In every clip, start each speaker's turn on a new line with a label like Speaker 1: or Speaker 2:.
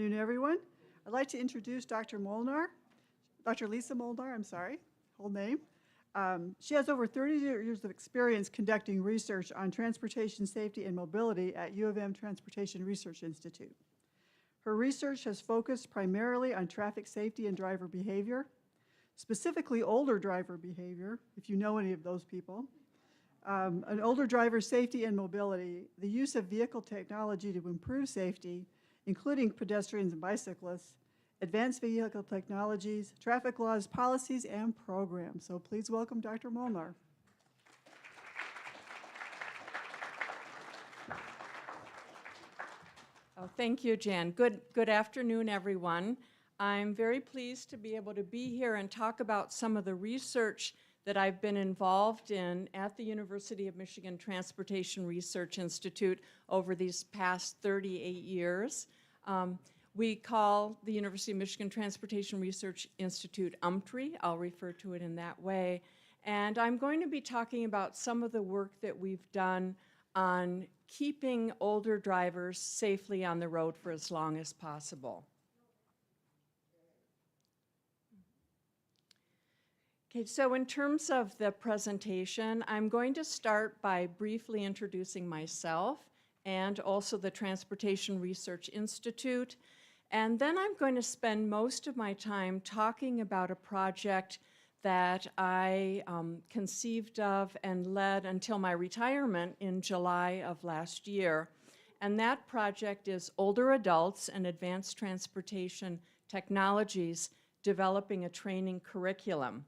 Speaker 1: afternoon, everyone. I'd like to introduce Dr. Molnar, Dr. Lisa Molnar, I'm sorry, whole name. She has over 30 years of experience conducting research on transportation safety and mobility at U of M Transportation Research Institute. Her research has focused primarily on traffic safety and driver behavior, specifically older driver behavior, if you know any of those people. An older driver's safety and mobility, the use of vehicle technology to improve safety, including pedestrians and bicyclists, advanced vehicle technologies, traffic laws, policies, and programs. So please welcome Dr. Molnar.
Speaker 2: Oh, thank you, Jan. Good afternoon, everyone. I'm very pleased to be able to be here and talk about some of the research that I've been involved in at the University of Michigan Transportation Research Institute over these past 38 years. We call the University of Michigan Transportation Research Institute UMTRI. I'll refer to it in that way. And I'm going to be talking about some of the work that we've done on keeping older drivers safely on the road for as long as possible. Okay, so in terms of the presentation, I'm going to start by briefly introducing myself and also the Transportation Research Institute. And then I'm going to spend most of my time talking about a project that I conceived of and led until my retirement in July of last year. And that project is Older Adults and Advanced Transportation Technologies, Developing a Training Curriculum.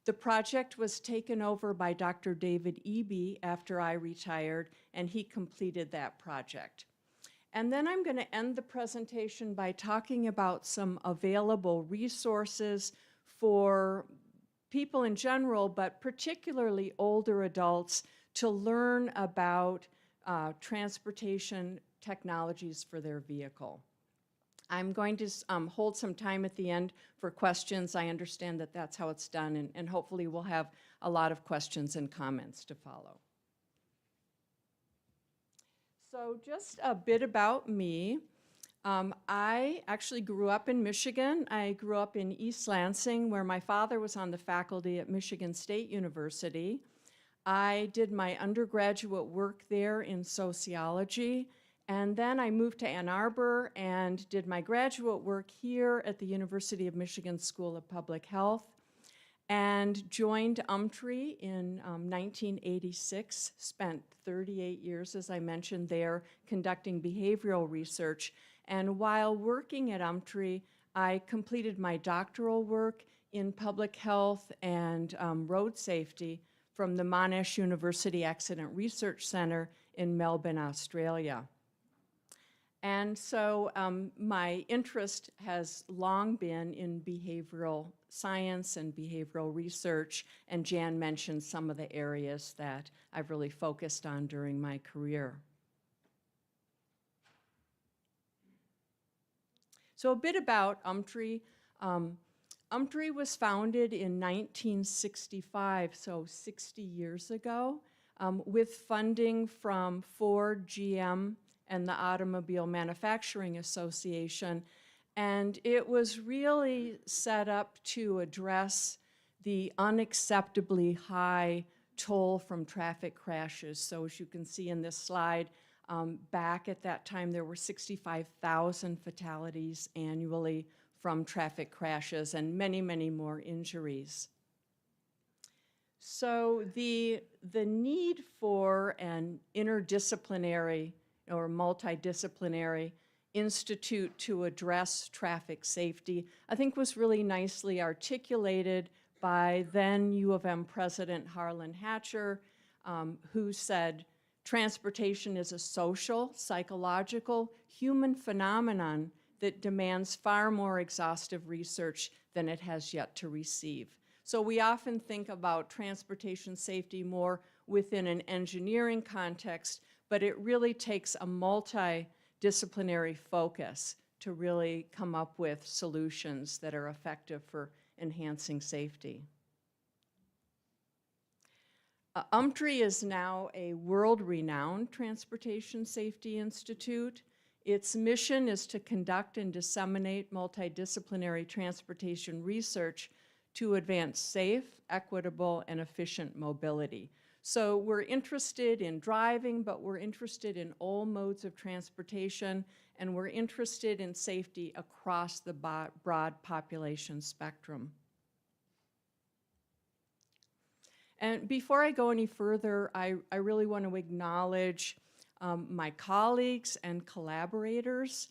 Speaker 2: The project was taken over by Dr. David Eby after I retired, and he completed that project. And then I'm going to end the presentation by talking about some available resources for people in general, but particularly older adults, to learn about transportation technologies for their vehicle. I'm going to hold some time at the end for questions. I understand that that's how it's done, and hopefully we'll have a lot of questions and comments to follow. So just a bit about me. I actually grew up in Michigan. I grew up in East Lansing, where my father was on the faculty at Michigan State University. I did my undergraduate work there in sociology, and then I moved to Ann Arbor and did my graduate work here at the University of Michigan School of Public Health, and joined UMTRI in 1986, spent 38 years, as I mentioned there, conducting behavioral research. And while working at UMTRI, I completed my doctoral work in public health and road safety from the Monash University Accident Research Center in Melbourne, Australia. And so my interest has long been in behavioral science and behavioral research, and Jan mentioned some of the areas that I've really focused on during my career. So a bit about UMTRI. UMTRI was founded in 1965, so 60 years ago, with funding from Ford, GM, and the Automobile Manufacturing Association. And it was really set up to address the unacceptably high toll from traffic crashes. So as you can see in this slide, back at that time there were 65,000 fatalities annually from traffic crashes and many, many more injuries. So the need for an interdisciplinary or multidisciplinary institute to address traffic safety, I think was really nicely articulated by then U of M President Harlan Hatcher, who said, transportation is a social, psychological, human phenomenon that demands far more exhaustive research than it has yet to receive. So we often think about transportation safety more within an engineering context, but it really takes a multidisciplinary focus to really come up with solutions that are effective for enhancing safety. UMTRI is now a world-renowned transportation safety institute. Its mission is to conduct and disseminate multidisciplinary transportation research to advance safe, equitable, and efficient mobility. So we're interested in driving, but we're interested in all modes of transportation, and we're interested in safety across the broad population spectrum. And before I go any further, I really want to acknowledge my colleagues and collaborators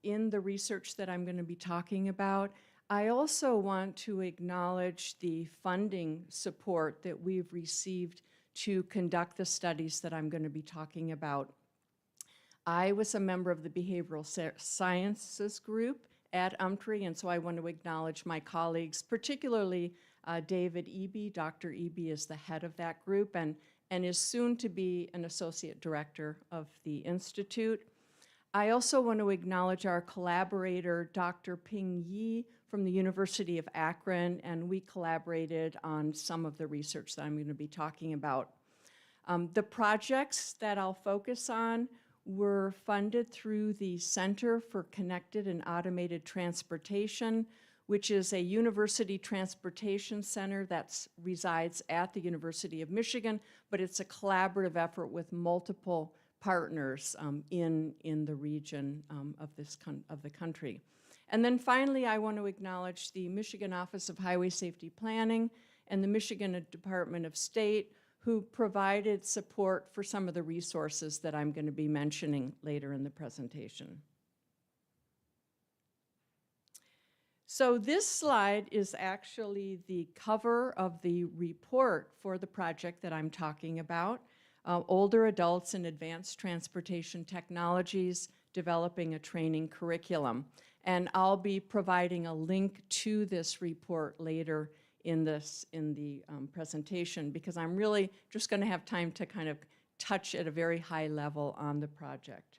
Speaker 2: in the research that I'm going to be talking about. I also want to acknowledge the funding support that we've received to conduct the studies that I'm going to be talking about. I was a member of the Behavioral Sciences group at UMTRI, and so I want to acknowledge my colleagues, particularly David Eby. Dr. Eby is the head of that group and is soon to be an associate director of the Institute. I also want to acknowledge our collaborator, Dr. Ping Yi from the University of Akron, and we collaborated on some of the research that I'm going to be talking about. The projects that I'll focus on were funded through the Center for Connected and Automated Transportation, which is a university transportation center that resides at the University of Michigan, but it's a collaborative effort with multiple partners in the region of the country. And then finally, I want to acknowledge the Michigan Office of Highway Safety Planning and the Michigan Department of State, who provided support for some of the resources that I'm going to be mentioning later in the presentation. So this slide is actually the cover of the report for the project that I'm talking about, Older Adults in Advanced Transportation Technologies, Developing a Training Curriculum. And I'll be providing a link to this report later in the presentation, because I'm really just going to have time to kind of touch at a very high level on the project.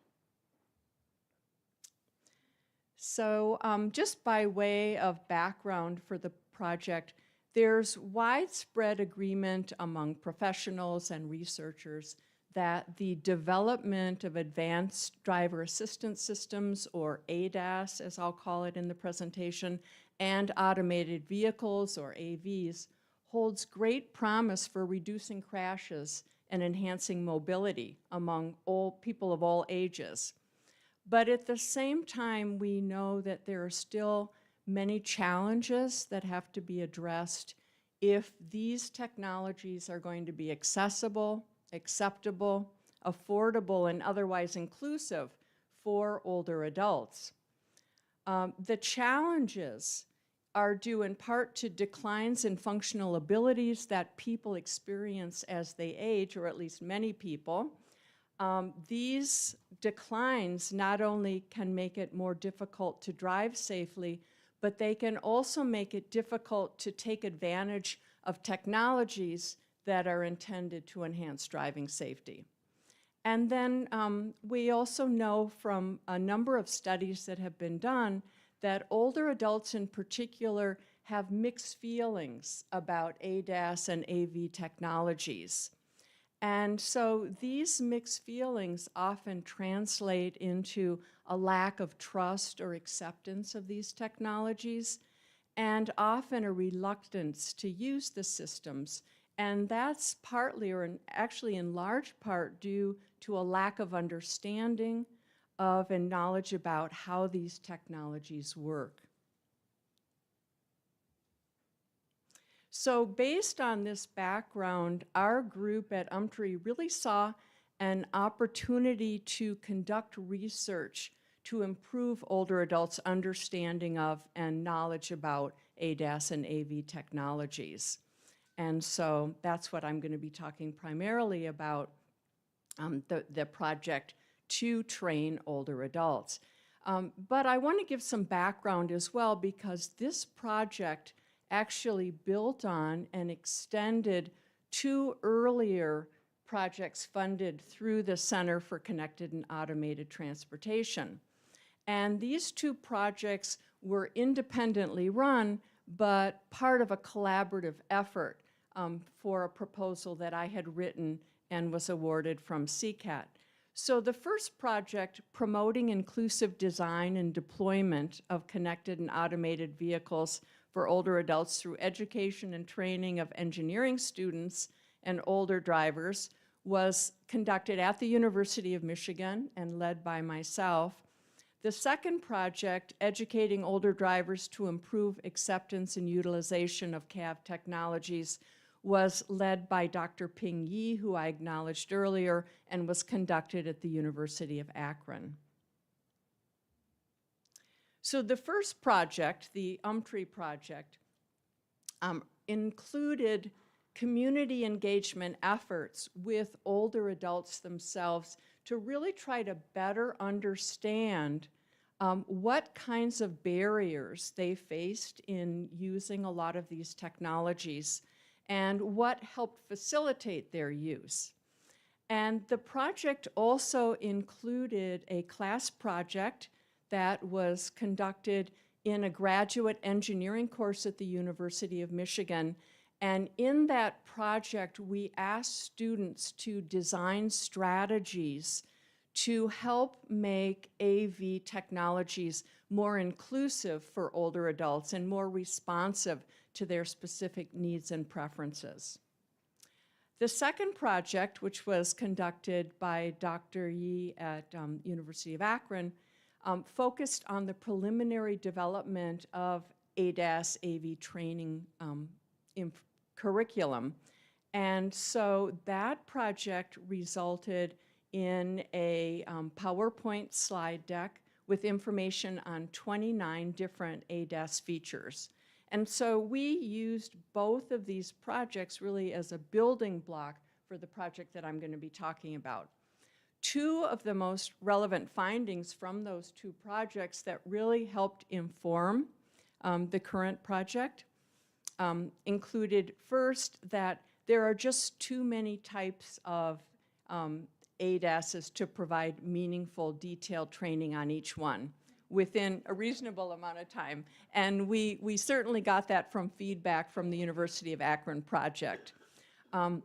Speaker 2: So just by way of background for the project, there's widespread agreement among professionals and researchers that the development of advanced driver assistance systems, or ADAS as I'll call it in the presentation, and automated vehicles, or AVs, holds great promise for reducing crashes and enhancing mobility among all people of all ages. But at the same time, we know that there are still many challenges that have to be addressed if these technologies are going to be accessible, acceptable, affordable, and otherwise inclusive for older adults. The challenges are due in part to declines in functional abilities that people experience as they age, or at least many people. These declines not only can make it more difficult to drive safely, but they can also make it difficult to take advantage of technologies that are intended to enhance driving safety. And then we also know from a number of studies that have been done that older adults in particular have mixed feelings about ADAS and AV technologies. And so these mixed feelings often translate into a lack of trust or acceptance of these technologies, and often a reluctance to use the systems. And that's partly, or actually in large part, due to a lack of understanding of and knowledge about how these technologies work. So based on this background, our group at UMTRI really saw an opportunity to conduct research to improve older adults' understanding of and knowledge about ADAS and AV technologies. And so that's what I'm going to be talking primarily about, the project to train older adults. But I want to give some background as well, because this project actually built on and extended two earlier projects funded through the Center for Connected and Automated Transportation. And these two projects were independently run, but part of a collaborative effort for a proposal that I had written and was awarded from CCAT. So the first project, promoting inclusive design and deployment of connected and automated vehicles for older adults through education and training of engineering students and older drivers, was conducted at the University of Michigan and led by myself. The second project, educating older drivers to improve acceptance and utilization of CAV technologies, was led by Dr. Ping Yi, who I acknowledged earlier, and was conducted at the University of Akron. So the first project, the UMTRI project, included community engagement efforts with older adults themselves to really try to better understand what kinds of barriers they faced in using a lot of these technologies and what helped facilitate their use. And the project also included a class project that was conducted in a graduate engineering course at the University of Michigan. And in that project, we asked students to design strategies to help make AV technologies more inclusive for older adults and more responsive to their specific needs and preferences. The second project, which was conducted by Dr. Yi at University of Akron, focused on the preliminary development of ADAS AV training curriculum. And so that project resulted in a PowerPoint slide deck with information on 29 different ADAS features. And so we used both of these projects really as a building block for the project that I'm going to be talking about. Two of the most relevant findings from those two projects that really helped inform the current project included first that there are just too many types of ADASs to provide meaningful, detailed training on each one within a reasonable amount of time. And we certainly got that from feedback from the University of Akron project. And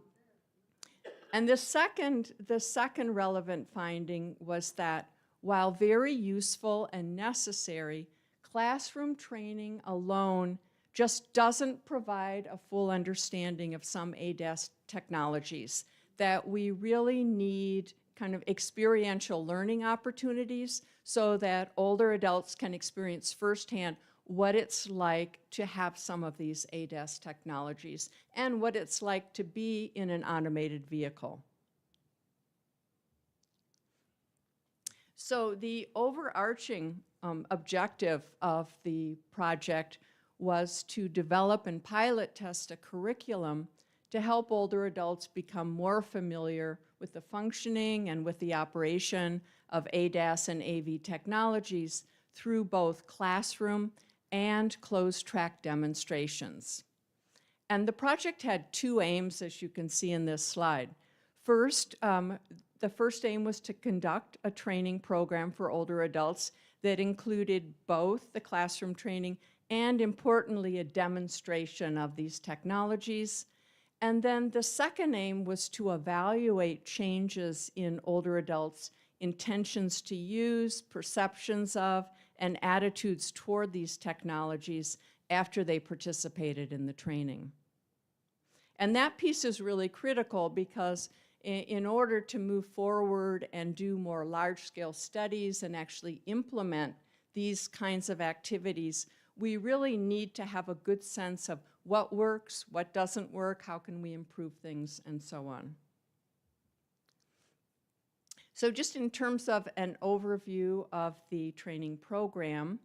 Speaker 2: the second relevant finding was that while very useful and necessary, classroom training alone just doesn't provide a full understanding of some ADAS technologies, that we really need kind of experiential learning opportunities so that older adults can experience firsthand what it's like to have some of these ADAS technologies and what it's like to be in an automated vehicle. So the overarching objective of the project was to develop and pilot test a curriculum to help older adults become more familiar with the functioning and with the operation of ADAS and AV technologies through both classroom and closed-track demonstrations. And the project had two aims, as you can see in this slide. First, the first aim was to conduct a training program for older adults that included both the classroom training and, importantly, a demonstration of these technologies. And then the second aim was to evaluate changes in older adults' intentions to use, perceptions of, and attitudes toward these technologies after they participated in the training. And that piece is really critical because in order to move forward and do more large-scale studies and actually implement these kinds of activities, we really need to have a good sense of what works, what doesn't work, how can we improve things, and so on. So just in terms of an overview of the training program,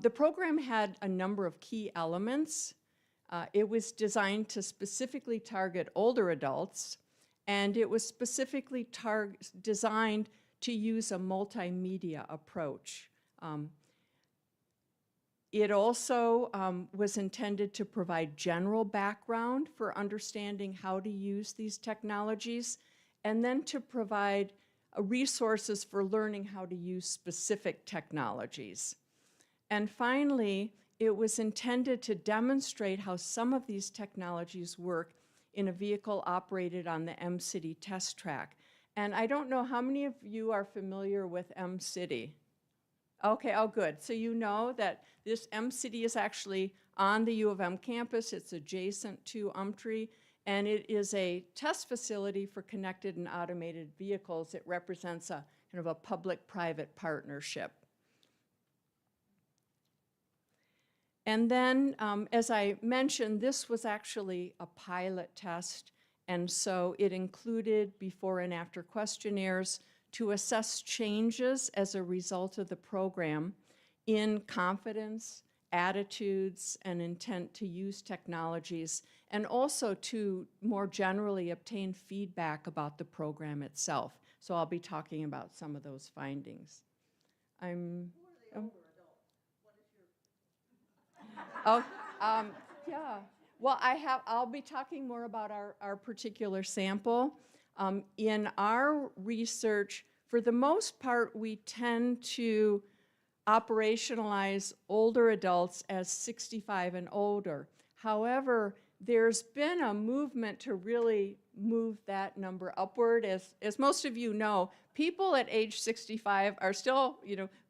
Speaker 2: the program had a number of key elements. It was designed to specifically target older adults, and it was specifically designed to use a multimedia approach. It also was intended to provide general background for understanding how to use these technologies, and then to provide resources for learning how to use specific technologies. And finally, it was intended to demonstrate how some of these technologies work in a vehicle operated on the M-City test track. And I don't know how many of you are familiar with M-City. Okay, oh good. So you know that this M-City is actually on the U of M campus. It's adjacent to UMTRI, and it is a test facility for connected and automated vehicles. It represents a kind of a public-private partnership. And then, as I mentioned, this was actually a pilot test, and so it included before and after questionnaires to assess changes as a result of the program in confidence, attitudes, and intent to use technologies, and also to more generally obtain feedback about the program itself. So I'll be talking about some of those findings. Oh, yeah. Well, I'll be talking more about our particular sample. In our research, for the most part, we tend to operationalize older adults as 65 and older. However, there's been a movement to really move that number upward. As most of you know, people at age 65 are still,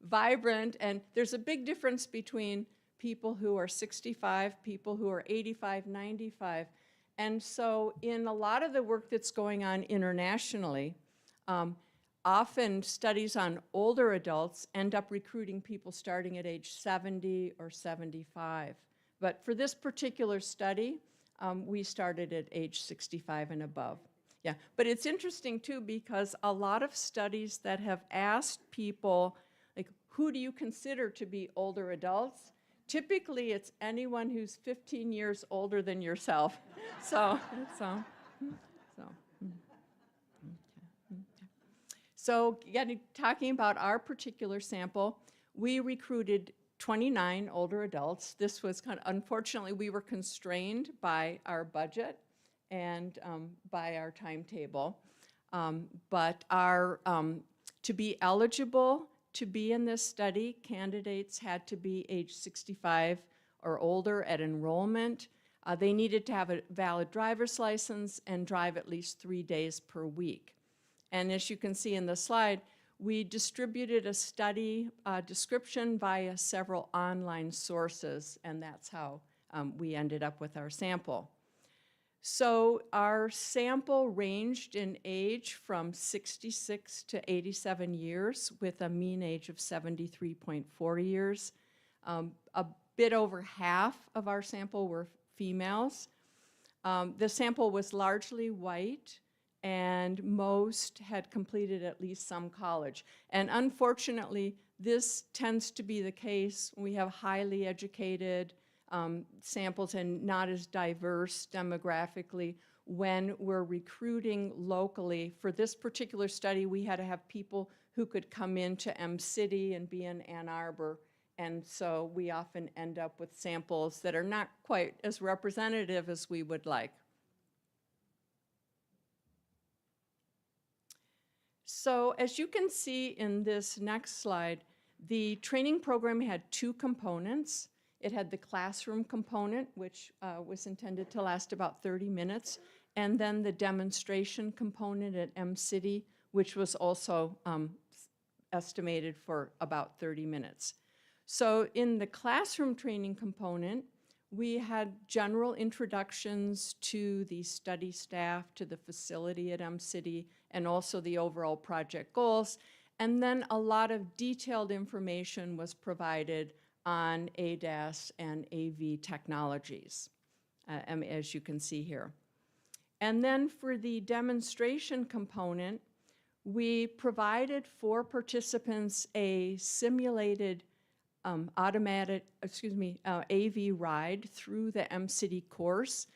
Speaker 2: vibrant, and there's a big difference between people who are 65, people who are 85, 95. And so in a lot of the work that's going on internationally, often studies on older adults end up recruiting people starting at age 70 or 75. But for this particular study, we started at age 65 and above. Yeah, but it's interesting too because a lot of studies that have asked people, like, who do you consider to be older adults? Typically, it's anyone who's 15 years older than yourself. So again, talking about our particular sample, we recruited 29 older adults. This was unfortunately, we were constrained by our budget and by our timetable. But to be eligible to be in this study, candidates had to be age 65 or older at enrollment. They needed to have a valid driver's license and drive at least 3 days per week. And as you can see in the slide, we distributed a study description via several online sources, and that's how we ended up with our sample. So our sample ranged in age from 66 to 87 years with a mean age of 73.4 years. A bit over half of our sample were females. The sample was largely white, and most had completed at least some college. And unfortunately, this tends to be the case when we have highly educated samples and not as diverse demographically when we're recruiting locally. For this particular study, we had to have people who could come into M-City and be in Ann Arbor, and so we often end up with samples that are not quite as representative as we would like. So as you can see in this next slide, the training program had two components. It had the classroom component, which was intended to last about 30 minutes, and then the demonstration component at M-City, which was also estimated for about 30 minutes. So in the classroom training component, we had general introductions to the study staff, to the facility at M-City, and also the overall project goals. And then a lot of detailed information was provided on ADAS and AV technologies, as you can see here. And then for the demonstration component, we provided for participants a simulated AV ride through the M-City course.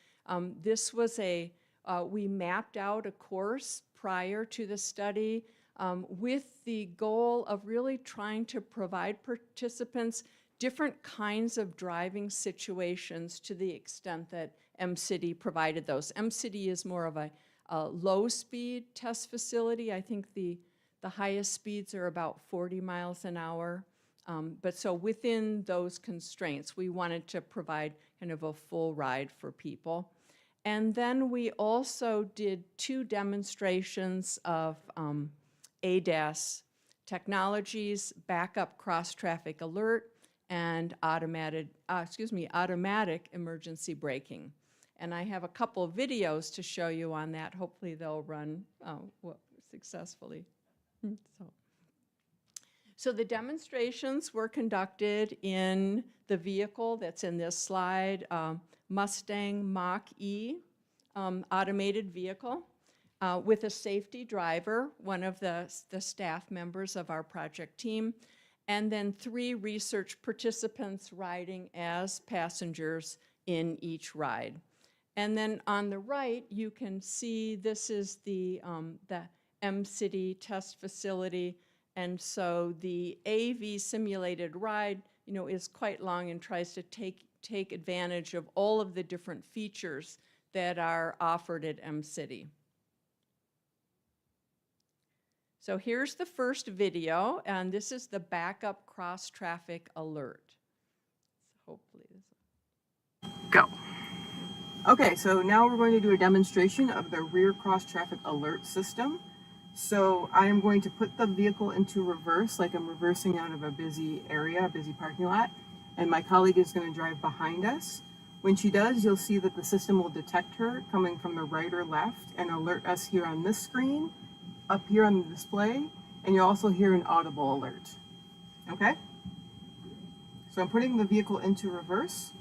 Speaker 2: This was we mapped out a course prior to the study with the goal of really trying to provide participants different kinds of driving situations to the extent that M-City provided those. M-City is more of a low-speed test facility. I think the highest speeds are about 40 miles an hour. But so within those constraints, we wanted to provide kind of a full ride for people. And then we also did 2 demonstrations of ADAS technologies, backup cross-traffic alert, and automatic emergency braking. And I have a couple of videos to show you on that. Hopefully they'll run successfully. So the demonstrations were conducted in the vehicle that's in this slide, Mustang Mach-E automated vehicle with a safety driver, one of the staff members of our project team, and then 3 research participants riding as passengers in each ride. And then on the right, you can see this is the M-City test facility. And so the AV simulated ride, is quite long and tries to take advantage of all of the different features that are offered at M-City. So here's the first video, and this is the backup cross-traffic alert. So hopefully this.
Speaker 3: Go. Okay, so now we're going to do a demonstration of the rear cross-traffic alert system. So I am going to put the vehicle into reverse, like I'm reversing out of a busy area, a busy parking lot, and my colleague is going to drive behind us. When she does, you'll see that the system will detect her coming from the right or left and alert us here on this screen, up here on the display, and you'll also hear an audible alert. Okay? So I'm putting the vehicle into reverse.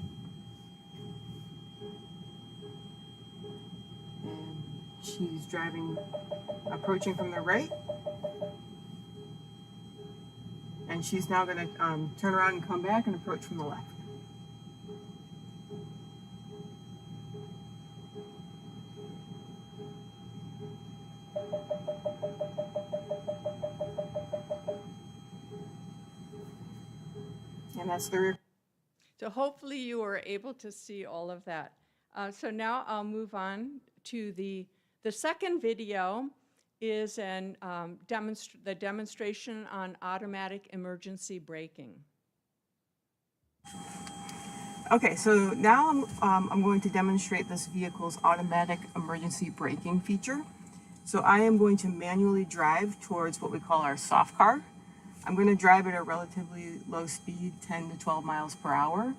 Speaker 3: And she's driving, approaching from the right. And she's now going to turn around and come back and approach from the left. And that's the rear.
Speaker 2: So hopefully you were able to see all of that. So now I'll move on to the second video is the demonstration on automatic emergency braking.
Speaker 3: Okay, so now I'm going to demonstrate this vehicle's automatic emergency braking feature. So I am going to manually drive towards what we call our soft car. I'm going to drive at a relatively low speed, 10 to 12 miles per hour.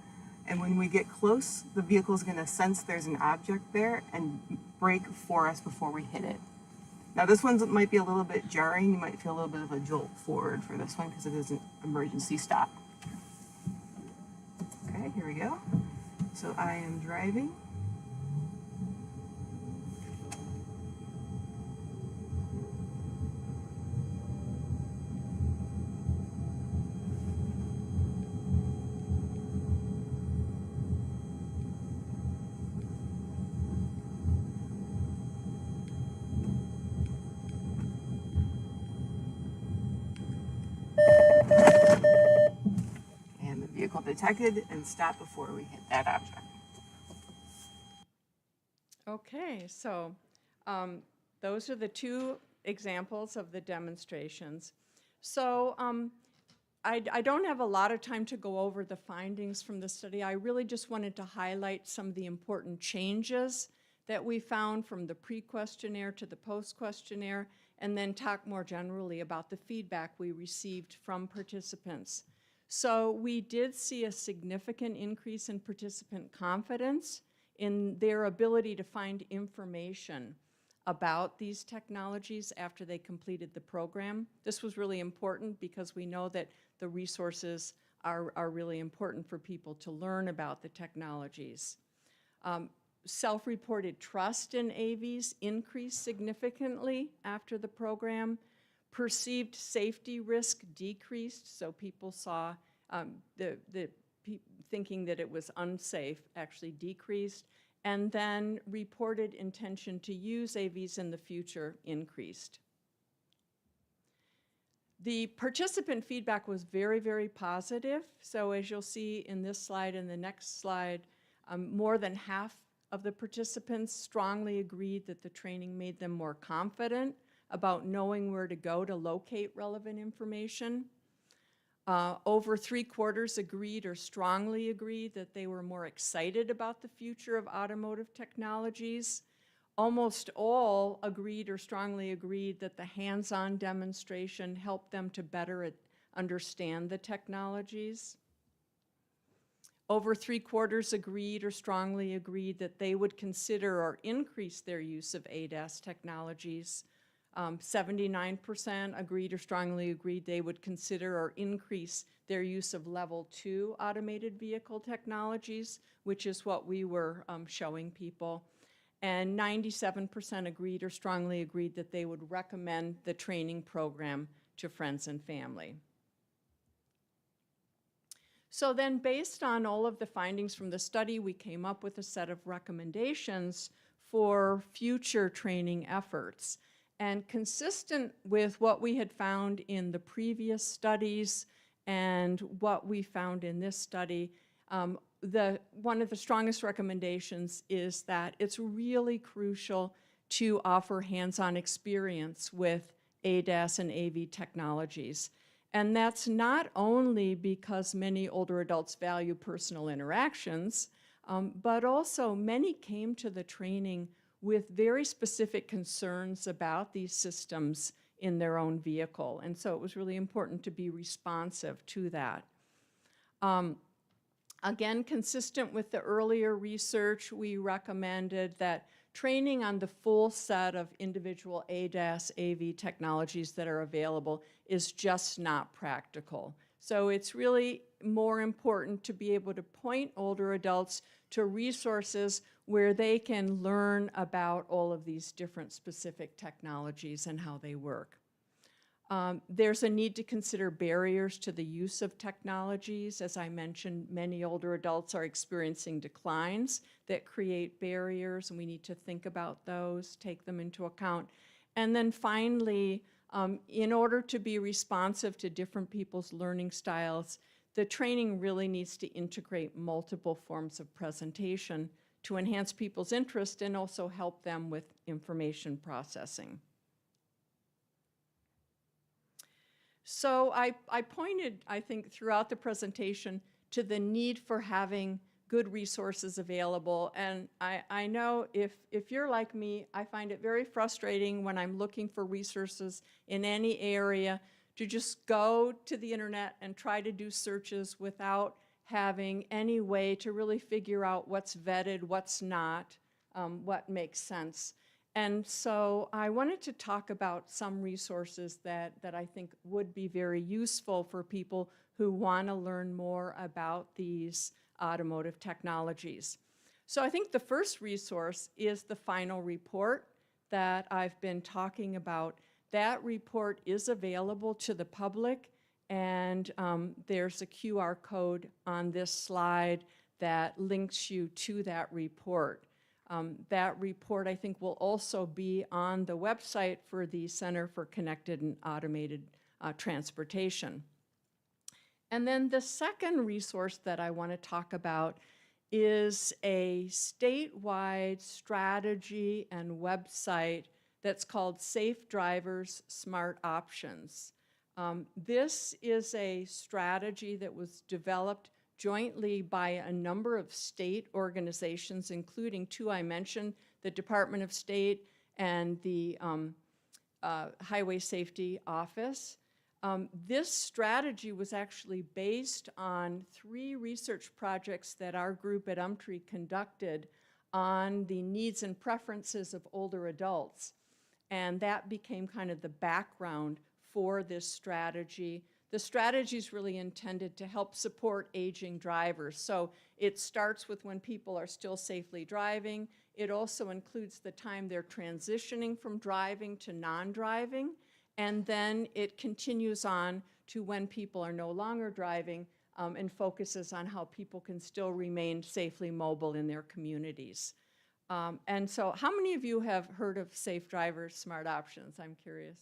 Speaker 3: And when we get close, the vehicle is going to sense there's an object there and brake for us before we hit it. Now this one might be a little bit jarring. You might feel a little bit of a jolt forward for this one because it is an emergency stop. Okay, here we go. So I am driving. And the vehicle detected and stopped before we hit that object.
Speaker 2: Okay, so those are the 2 examples of the demonstrations. So I don't have a lot of time to go over the findings from the study. I really just wanted to highlight some of the important changes that we found from the pre-questionnaire to the post-questionnaire, and then talk more generally about the feedback we received from participants. So we did see a significant increase in participant confidence in their ability to find information about these technologies after they completed the program. This was really important because we know that the resources are really important for people to learn about the technologies. Self-reported trust in AVs increased significantly after the program. Perceived safety risk decreased, so people saw thinking that it was unsafe actually decreased, and then reported intention to use AVs in the future increased. The participant feedback was very, very positive. So as you'll see in this slide and the next slide, more than half of the participants strongly agreed that the training made them more confident about knowing where to go to locate relevant information. Over 3/4 agreed or strongly agreed that they were more excited about the future of automotive technologies. Almost all agreed or strongly agreed that the hands-on demonstration helped them to better understand the technologies. Over 3/4 agreed or strongly agreed that they would consider or increase their use of ADAS technologies. 79% agreed or strongly agreed they would consider or increase their use of level 2 automated vehicle technologies, which is what we were showing people. And 97% agreed or strongly agreed that they would recommend the training program to friends and family. So then, based on all of the findings from the study, we came up with a set of recommendations for future training efforts. And consistent with what we had found in the previous studies and what we found in this study, one of the strongest recommendations is that it's really crucial to offer hands-on experience with ADAS and AV technologies. And that's not only because many older adults value personal interactions, but also many came to the training with very specific concerns about these systems in their own vehicle. And so it was really important to be responsive to that. Again, consistent with the earlier research, we recommended that training on the full set of individual ADAS, AV technologies that are available is just not practical. So it's really more important to be able to point older adults to resources where they can learn about all of these different specific technologies and how they work. There's a need to consider barriers to the use of technologies. As I mentioned, many older adults are experiencing declines that create barriers, and we need to think about those, take them into account. And then finally, in order to be responsive to different people's learning styles, the training really needs to integrate multiple forms of presentation to enhance people's interest and also help them with information processing. So I pointed, I think, throughout the presentation to the need for having good resources available. And I know if you're like me, I find it very frustrating when I'm looking for resources in any area to just go to the internet and try to do searches without having any way to really figure out what's vetted, what's not, what makes sense. And so I wanted to talk about some resources that I think would be very useful for people who want to learn more about these automotive technologies. So I think the first resource is the final report that I've been talking about. That report is available to the public, and there's a QR code on this slide that links you to that report. That report, I think, will also be on the website for the Center for Connected and Automated Transportation. And then the second resource that I want to talk about is a statewide strategy and website that's called Safe Drivers Smart Options. This is a strategy that was developed jointly by a number of state organizations, including two I mentioned, the Department of State and the Highway Safety Office. This strategy was actually based on 3 research projects that our group at UMTRI conducted on the needs and preferences of older adults. And that became kind of the background for this strategy. The strategy is really intended to help support aging drivers. So it starts with when people are still safely driving. It also includes the time they're transitioning from driving to non-driving. And then it continues on to when people are no longer driving and focuses on how people can still remain safely mobile in their communities. And so how many of you have heard of Safe Drivers Smart Options? I'm curious.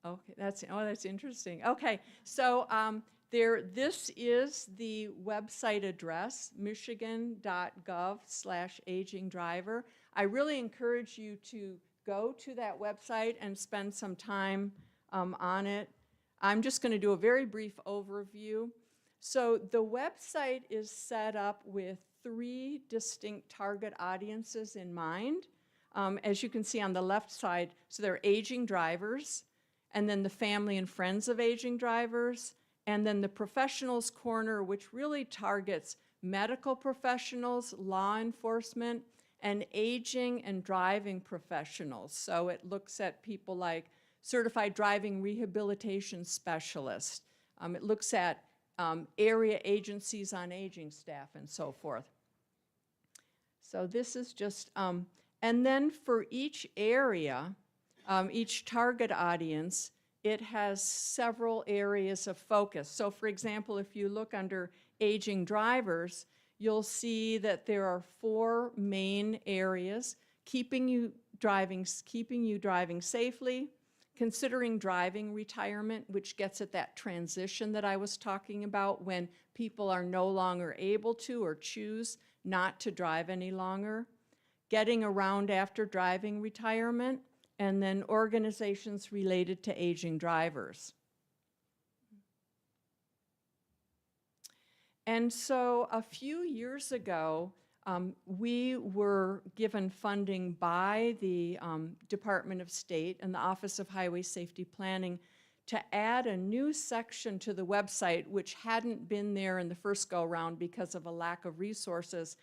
Speaker 2: Okay, that's interesting. Okay, so this is the website address, michigan.gov/agingdriver. I really encourage you to go to that website and spend some time on it. I'm just going to do a very brief overview. So the website is set up with 3 distinct target audiences in mind. As you can see on the left side, so there are aging drivers, and then the family and friends of aging drivers, and then the professionals corner, which really targets medical professionals, law enforcement, and aging and driving professionals. So it looks at people like certified driving rehabilitation specialists. It looks at area agencies on aging staff and so forth. So this is just, and then for each area, each target audience, it has several areas of focus. So for example, if you look under aging drivers, you'll see that there are 4 main areas: keeping you driving safely, considering driving retirement, which gets at that transition that I was talking about when people are no longer able to or choose not to drive any longer, getting around after driving retirement, and then organizations related to aging drivers. And so a few years ago, we were given funding by the Department of State and the Office of Highway Safety Planning to add a new section to the website, which hadn't been there in the first go-round because of a lack of resources.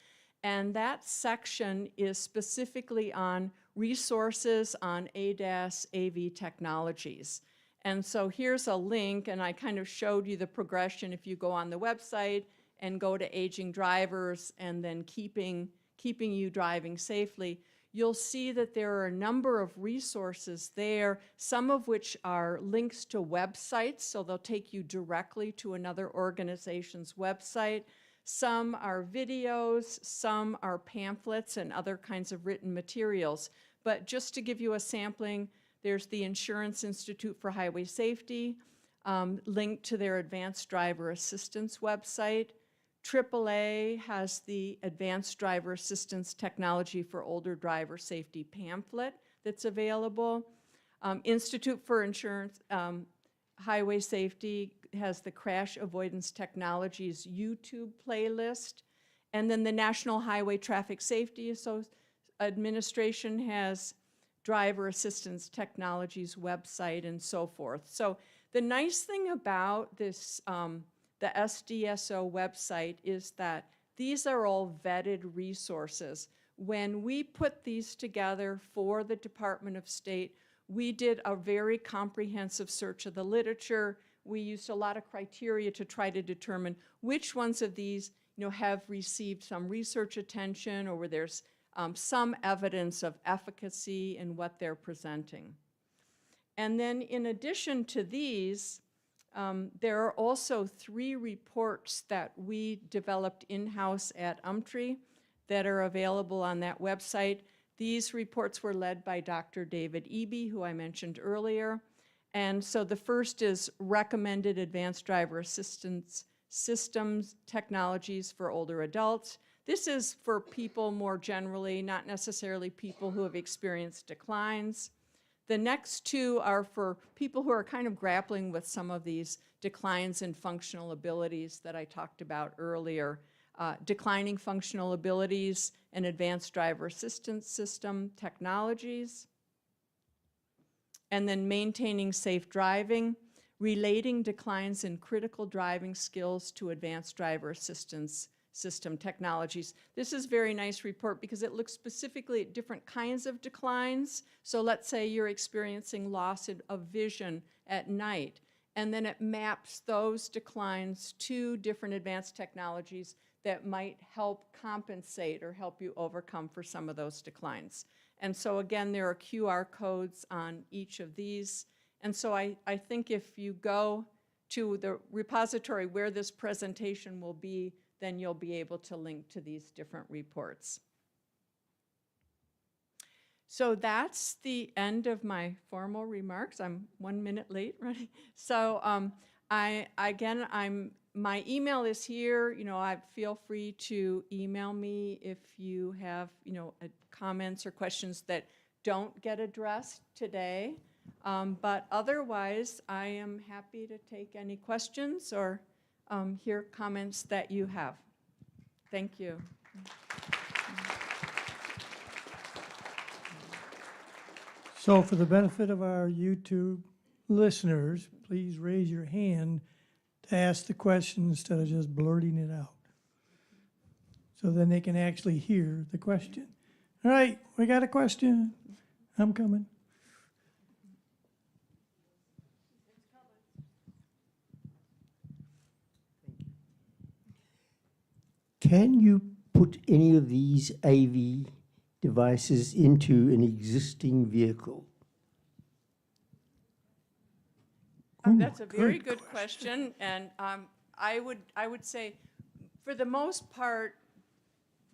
Speaker 2: And that section is specifically on resources on ADAS AV technologies. And so here's a link, and I kind of showed you the progression. If you go on the website and go to aging drivers and then keeping you driving safely, you'll see that there are a number of resources there, some of which are links to websites, so they'll take you directly to another organization's website. Some are videos, some are pamphlets and other kinds of written materials. But just to give you a sampling, there's the Insurance Institute for Highway Safety, linked to their Advanced Driver Assistance website. AAA has the Advanced Driver Assistance Technology for Older Driver Safety pamphlet that's available. Institute for Insurance Highway Safety has the Crash Avoidance Technologies YouTube playlist. And then the National Highway Traffic Safety Administration has Driver Assistance Technologies website and so forth. So the nice thing about this, the SDSO website, is that these are all vetted resources. When we put these together for the Department of State, we did a very comprehensive search of the literature. We used a lot of criteria to try to determine which ones of these have received some research attention or where there's some evidence of efficacy in what they're presenting. And then in addition to these, there are also 3 reports that we developed in-house at UMTRI that are available on that website. These reports were led by Dr. David Eby, who I mentioned earlier. And so the first is Recommended Advanced Driver Assistance Systems Technologies for Older Adults. This is for people more generally, not necessarily people who have experienced declines. The next 2 are for people who are kind of grappling with some of these declines in functional abilities that I talked about earlier. Declining functional abilities and advanced driver assistance system technologies. And then maintaining safe driving, relating declines in critical driving skills to advanced driver assistance system technologies. This is a very nice report because it looks specifically at different kinds of declines. So let's say you're experiencing loss of vision at night, and then it maps those declines to different advanced technologies that might help compensate or help you overcome for some of those declines. And so again, there are QR codes on each of these. And so I think if you go to the repository where this presentation will be, then you'll be able to link to these different reports. So that's the end of my formal remarks. I'm 1 minute late, right? So my email is here. I feel free to email me if you have, comments or questions that don't get addressed today. But otherwise, I am happy to take any questions or hear comments that you have. Thank you.
Speaker 4: So for the benefit of our YouTube listeners, please raise your hand to ask the question instead of just blurting it out. So then they can actually hear the question. All right, we got a question. I'm coming.
Speaker 5: Can you put any of these AV devices into an existing vehicle?
Speaker 2: That's a very good question, and I would say, for the most part,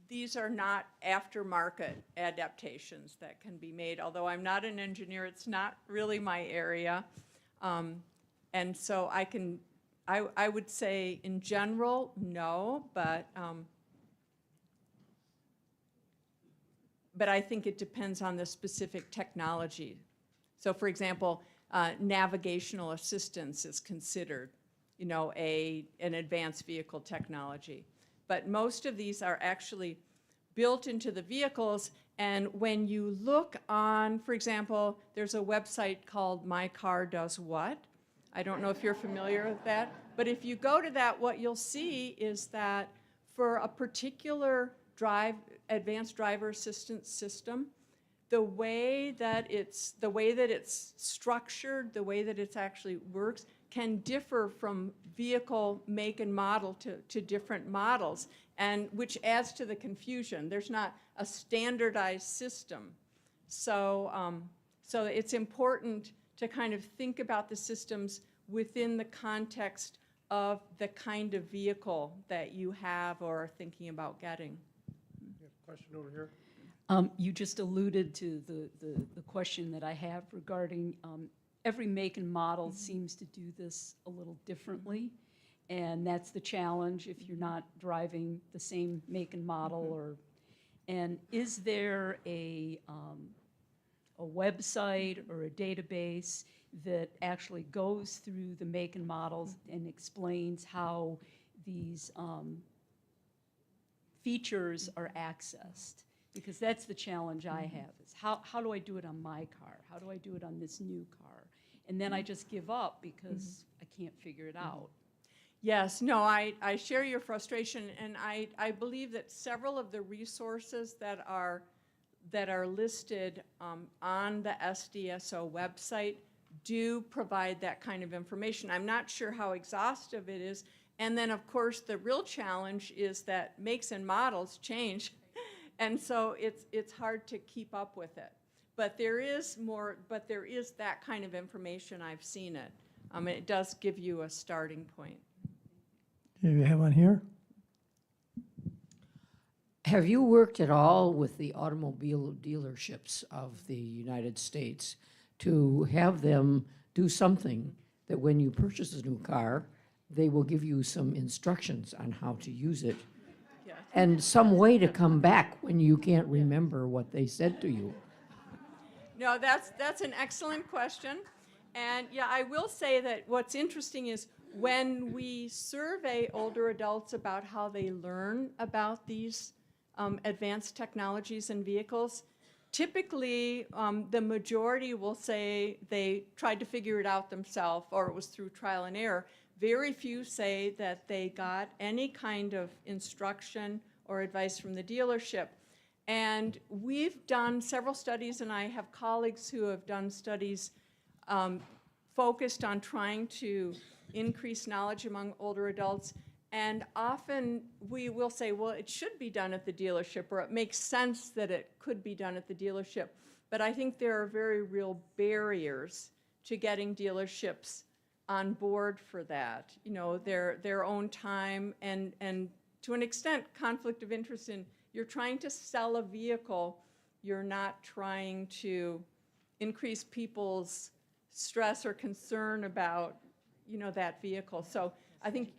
Speaker 2: these are not aftermarket adaptations that can be made. Although I'm not an engineer, it's not really my area, and so I would say in general no, but I think it depends on the specific technology. So, for example, navigational assistance is considered, you know, an advanced vehicle technology. But most of these are actually built into the vehicles, and when you look on, for example, there's a website called My Car Does What. I don't know if you're familiar with that, but if you go to that, what you'll see is that for a particular advanced driver assistance system, the way that it's structured, the way that it actually works, can differ from vehicle make and model to different models, and which adds to the confusion. There's not a standardized system. So, so it's important to kind of think about the systems within the context of the kind of vehicle that you have or are thinking about getting.
Speaker 4: Question over here.
Speaker 6: You just alluded to the question that I have regarding every make and model seems to do this a little differently, and that's the challenge if you're not driving the same make and model. And is there a website or a database that actually goes through the make and models and explains how these features are accessed? Because that's the challenge I have, is how do I do it on my car? How do I do it on this new car? And then I just give up because I can't figure it out.
Speaker 2: Yes, no, I share your frustration, and I believe that several of the resources that are listed on the SDSO website do provide that kind of information. I'm not sure how exhaustive it is. And then, of course, the real challenge is that makes and models change. And so it's hard to keep up with it. But there is that kind of information. I've seen it. It does give you a starting point.
Speaker 4: Do you have one here?
Speaker 7: Have you worked at all with the automobile dealerships of the United States to have them do something that when you purchase a new car, they will give you some instructions on how to use it
Speaker 2: Yeah.
Speaker 7: and some way to come back when you can't remember what they said to you?
Speaker 2: No, that's an excellent question. And yeah, I will say that what's interesting is when we survey older adults about how they learn about these advanced technologies and vehicles, typically the majority will say they tried to figure it out themselves or it was through trial and error. Very few say that they got any kind of instruction or advice from the dealership. And we've done several studies, and I have colleagues who have done studies focused on trying to increase knowledge among older adults. And often we will say, well, it should be done at the dealership, or it makes sense that it could be done at the dealership. But I think there are very real barriers to getting dealerships on board for that. You know, their own time and to an extent, conflict of interest in you're trying to sell a vehicle, you're not trying to increase people's stress or concern about, you know, that vehicle. So I think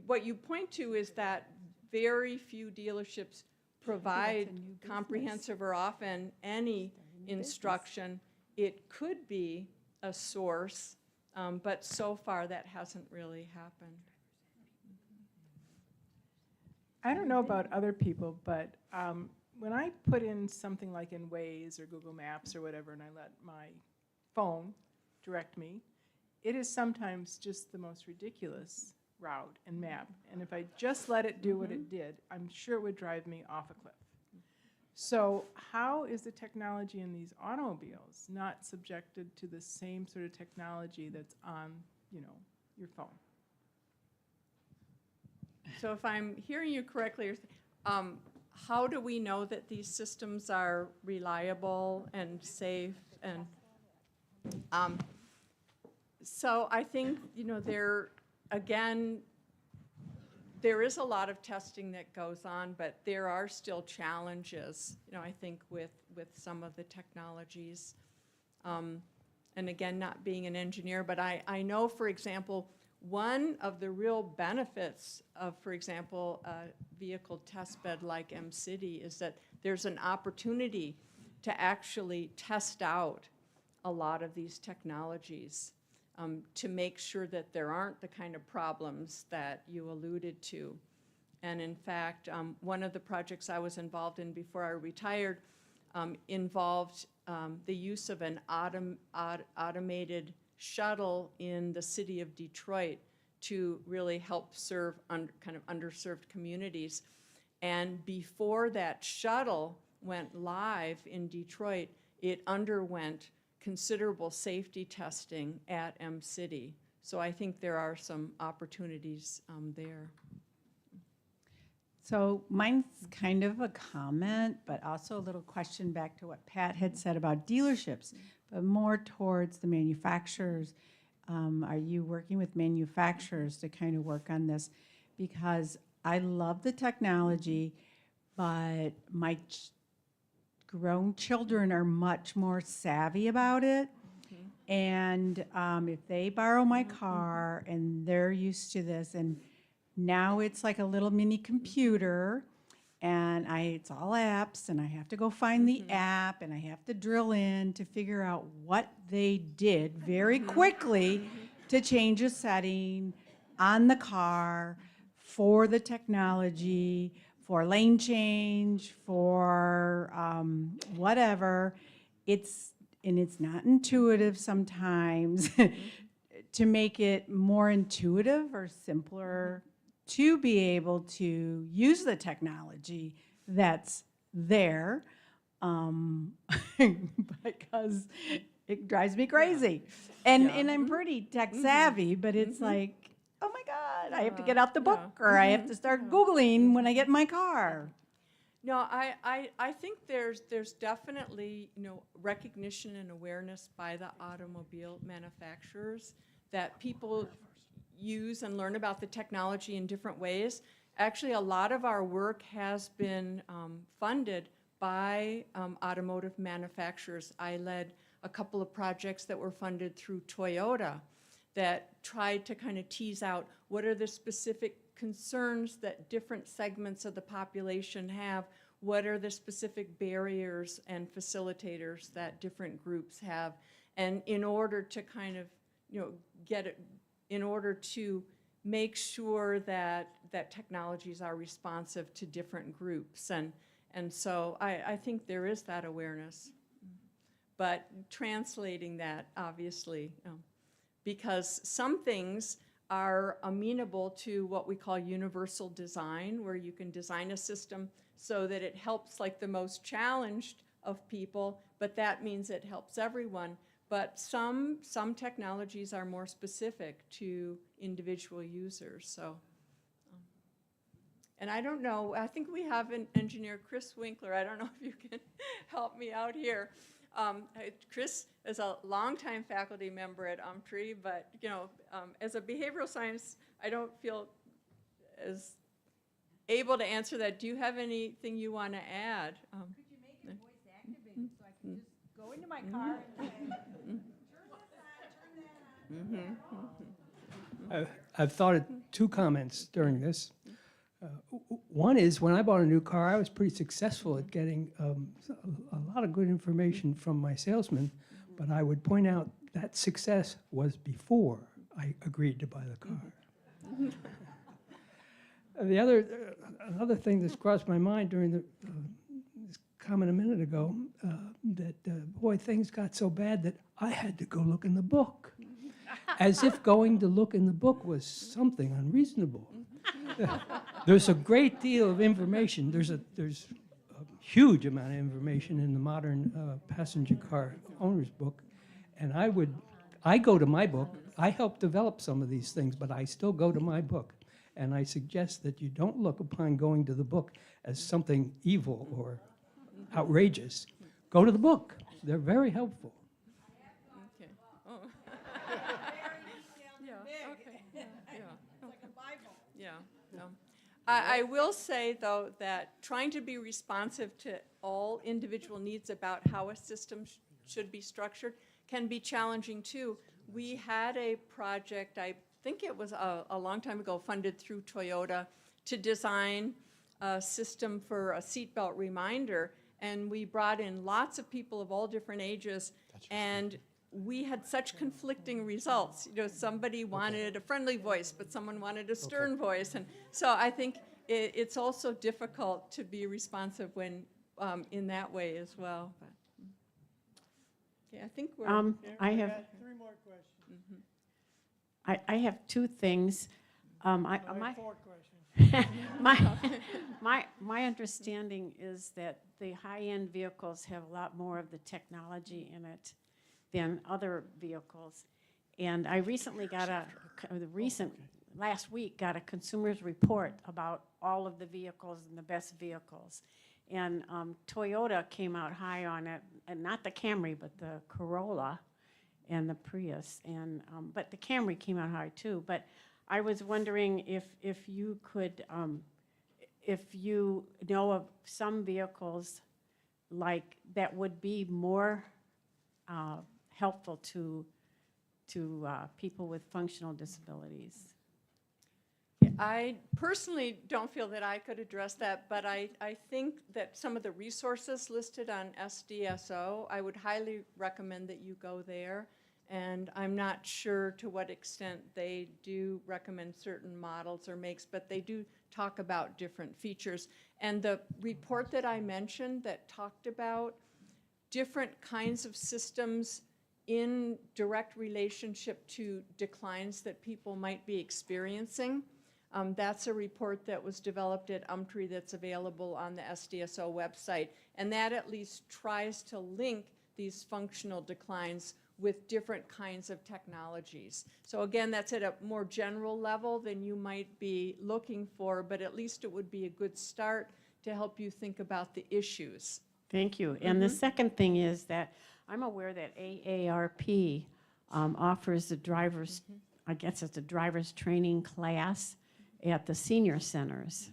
Speaker 2: what you point to is that very few dealerships provide comprehensive or often any instruction it could be a source, but so far that hasn't really happened.
Speaker 8: I don't know about other people, but when I put in something like in Waze or Google Maps or whatever, and I let my phone direct me, it is sometimes just the most ridiculous route and map. And if I just let it do what it did, I'm sure it would drive me off a cliff. So how is the technology in these automobiles not subjected to the same sort of technology that's on, you know, your phone?
Speaker 2: So if I'm hearing you correctly, how do we know that these systems are reliable and safe? And so I think, you know, there is a lot of testing that goes on, but there are still challenges, you know, I think with some of the technologies. And again, not being an engineer, but I know, for example, one of the real benefits of, for example, a vehicle testbed like MCity is that there's an opportunity to actually test out a lot of these technologies to make sure that there aren't the kind of problems that you alluded to. And in fact, one of the projects I was involved in before I retired involved the use of an automated shuttle in the city of Detroit to really help serve kind of underserved communities. And before that shuttle went live in Detroit, it underwent considerable safety testing at MCity. So I think there are some opportunities there.
Speaker 9: So mine's kind of a comment, but also a little question back to what Pat had said about dealerships, but more towards the manufacturers. Are you working with manufacturers to kind of work on this? Because I love the technology, but my grown children are much more savvy about it. And if they borrow my car and they're used to this, and now it's like a little mini computer, and it's all apps, and I have to go find the app, and I have to drill in to figure out what they did very quickly to change a setting on the car for the technology, for lane change, for whatever. It's not intuitive sometimes. To make it more intuitive or simpler to be able to use the technology that's there, because it drives me crazy. And I'm pretty tech savvy, but it's like, oh my God, I have to get out the book, or I have to start Googling when I get in my car.
Speaker 2: No, I think there's definitely, you know, recognition and awareness by the automobile manufacturers that people use and learn about the technology in different ways. Actually, a lot of our work has been funded by automotive manufacturers. I led a couple of projects that were funded through Toyota that tried to kind of tease out what are the specific concerns that different segments of the population have, what are the specific barriers and facilitators that different groups have, and in order to kind of, you know, get it, in order to make sure that technologies are responsive to different groups. And so I think there is that awareness. But translating that, obviously, because some things are amenable to what we call universal design, where you can design a system so that it helps like the most challenged of people, but that means it helps everyone. But some technologies are more specific to individual users. So, and I don't know, I think we have an engineer, Chris Winkler. I don't know if you can help me out here. Chris is a longtime faculty member at Umtree, but you know, as a behavioral science, I don't feel as able to answer that. Do you have anything you want to add?
Speaker 9: Could you make it voice activated so I can just go into my car and say, turn this on, turn that on?
Speaker 10: I've thought of two comments during this. One is, when I bought a new car, I was pretty successful at getting a lot of good information from my salesman, But I would point out that success was before I agreed to buy the car. Another thing that's crossed my mind during this comment a minute ago, boy, things got so bad that I had to go look in the book. As if going to look in the book was something unreasonable. There's a great deal of information. There's a huge amount of information in the modern passenger car owner's book. And I go to my book. I help develop some of these things, but I still go to my book. And I suggest that you don't look upon going to the book as something evil or outrageous. Go to the book. They're very helpful.
Speaker 2: Okay. Oh. Yeah, okay, yeah, yeah. It's like a Bible. Yeah. I will say, though, that trying to be responsive to all individual needs about how a system should be structured can be challenging, too. We had a project, I think it was a long time ago, funded through Toyota to design a system for a seatbelt reminder, and we brought in lots of people of all different ages, and we had such conflicting results. You know, somebody wanted a friendly voice, but someone wanted a stern voice, and so I think it's also difficult to be responsive when in that way as well. But, okay, I think we're.
Speaker 9: I have,
Speaker 4: 3 more questions.
Speaker 9: I have 2 things.
Speaker 4: I have 4 questions.
Speaker 9: My understanding is that the high-end vehicles have a lot more of the technology in it than other vehicles. And I recently last week got a consumer's report about all of the vehicles and the best vehicles. And Toyota came out high on it, and not the Camry, but the Corolla and the Prius. And but the Camry came out high too. But I was wondering if you could, if you know of some vehicles like that would be more helpful to people with functional disabilities.
Speaker 2: I personally don't feel that I could address that, but I think that some of the resources listed on SDSO, I would highly recommend that you go there. And I'm not sure to what extent they do recommend certain models or makes, but they do talk about different features. And the report that I mentioned that talked about different kinds of systems in direct relationship to declines that people might be experiencing, that's a report that was developed at UMTRI that's available on the SDSO website. And that at least tries to link these functional declines with different kinds of technologies. So again, that's at a more general level than you might be looking for, but at least it would be a good start to help you think about the issues.
Speaker 9: Thank you. And the second thing is that I'm aware that AARP offers the driver's, I guess it's a driver's training class at the senior centers.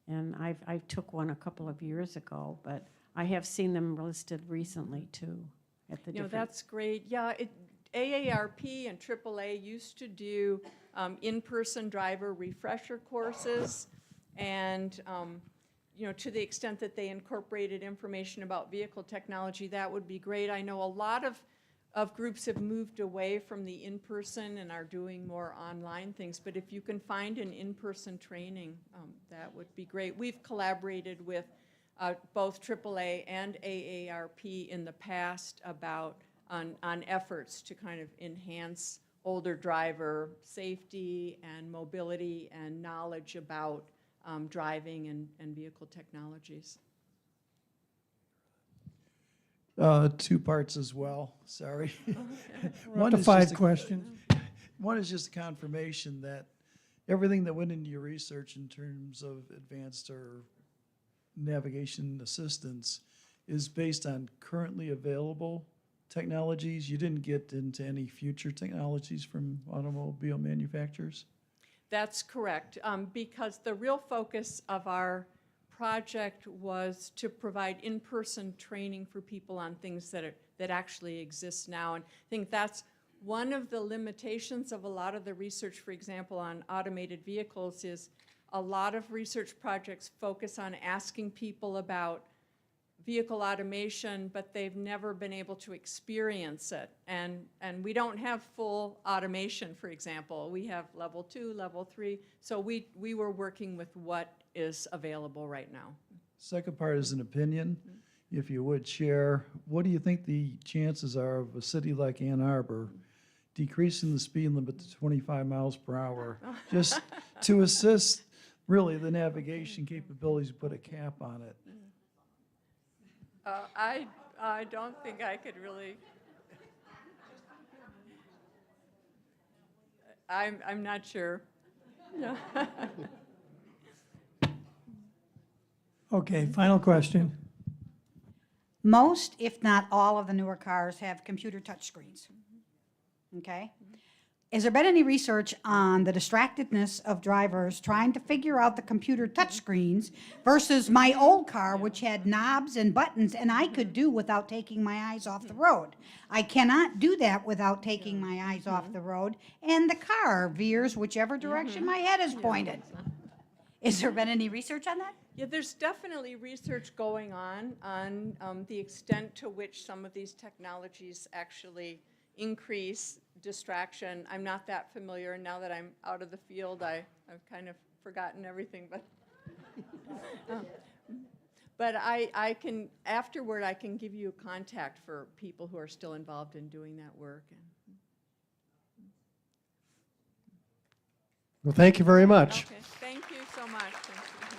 Speaker 9: And I took one a couple of years ago, but I have seen them listed recently too. At the
Speaker 2: That's great. Yeah, AARP and AAA used to do in-person driver refresher courses, and to the extent that they incorporated information about vehicle technology, that would be great. I know a lot of groups have moved away from the in-person and are doing more online things, but if you can find an in-person training, that would be great. We've collaborated with both AAA and AARP in the past on efforts to kind of enhance older driver safety and mobility and knowledge about driving and vehicle technologies.
Speaker 11: 2 parts as well, sorry.
Speaker 4: We're up to 5 questions.
Speaker 11: One is just a confirmation that everything that went into your research in terms of advanced or navigation assistance is based on currently available technologies. You didn't get into any future technologies from automobile manufacturers?
Speaker 2: That's correct, because the real focus of our project was to provide in-person training for people on things that actually exist now. And I think that's one of the limitations of a lot of the research, for example, on automated vehicles, is a lot of research projects focus on asking people about vehicle automation, but they've never been able to experience it. And we don't have full automation, for example. We have level 2, level 3. So we were working with what is available right now.
Speaker 11: Second part is an opinion. If you would share, what do you think the chances are of a city like Ann Arbor decreasing the speed limit to 25 miles per hour just to assist really the navigation capabilities, put a cap on it?
Speaker 2: I don't think I could really. I'm not sure. No.
Speaker 4: Okay, final question.
Speaker 12: Most, if not all, of the newer cars have computer touchscreens. Okay? Has there been any research on the distractedness of drivers trying to figure out the computer touchscreens versus my old car, which had knobs and buttons, and I could do without taking my eyes off the road? I cannot do that without taking my eyes off the road, and the car veers whichever direction my head is pointed. Has there been any research on that?
Speaker 2: Yeah, there's definitely research going on the extent to which some of these technologies actually increase distraction. I'm not that familiar, and now that I'm out of the field, I've kind of forgotten everything, but I can, afterward, I can give you a contact for people who are still involved in doing that work.
Speaker 13: Well, thank you very much.
Speaker 2: Okay, thank you so much. Thank you.